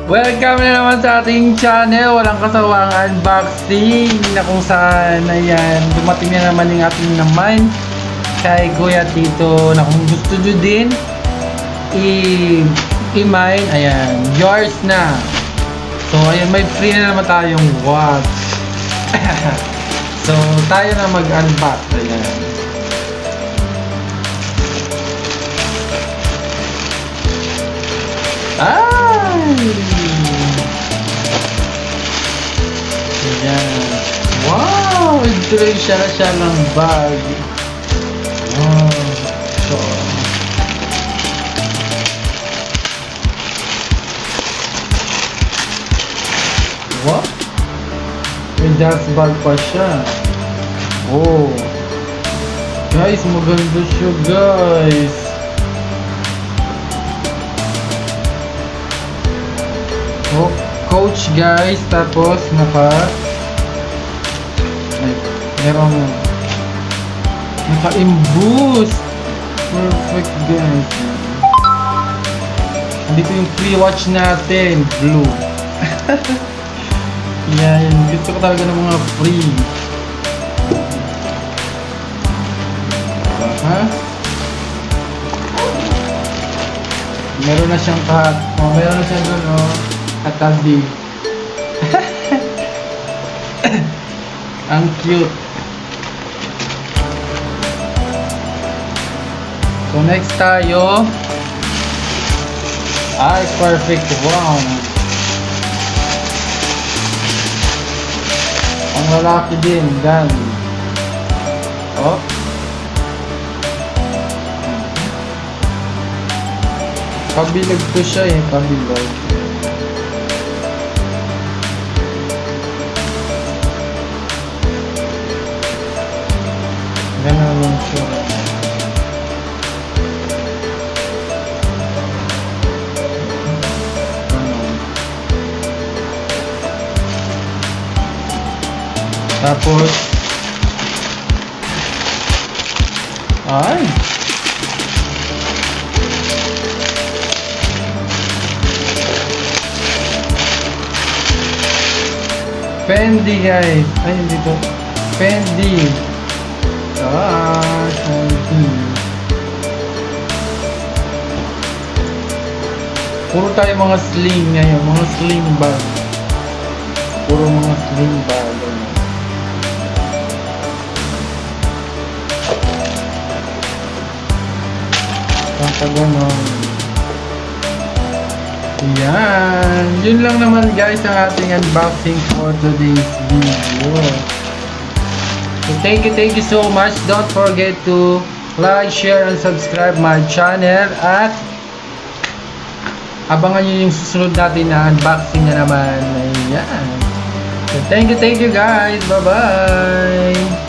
Welcome na naman sa ating channel. Walang kasawang unboxing na kung saan ayan, dumating na naman yung ating naman kay Kuya Tito na kung gusto nyo din i-mine, ayan, yours na. So ayan, may free na naman tayong watch. So tayo na mag-unbox. Ayan. Ayan. Wow! Ito rin siya ng bag. Wow. So, what? May dust bag pa siya. Oh. Guys, maganda siya, guys. Oh, coach, guys. Tapos merong naka-imboost. Perfect, guys. Dito yung free watch natin, blue. Yan, gusto ko talaga ng mga free. Meron na siyang meron na siyang doon, katabi. Ang cute. So next tayo. Perfect. Wow. Ang lalaki din, gan. Oh. Kabilag to siya kabilag. Ganun lang siya. Tapos Fendi, guys. Hindi to. Fendi. Fendi. Puro tayo mga sling ngayon. Mga sling bag. Puro mga sling bag. Ganon. Yan. Yun lang naman, guys, ang ating unboxing for today's video. So thank you so much. Don't forget to like, share, and subscribe my channel. At abangan nyo yung susunod natin na unboxing na naman. Ayan. So thank you guys. Bye bye.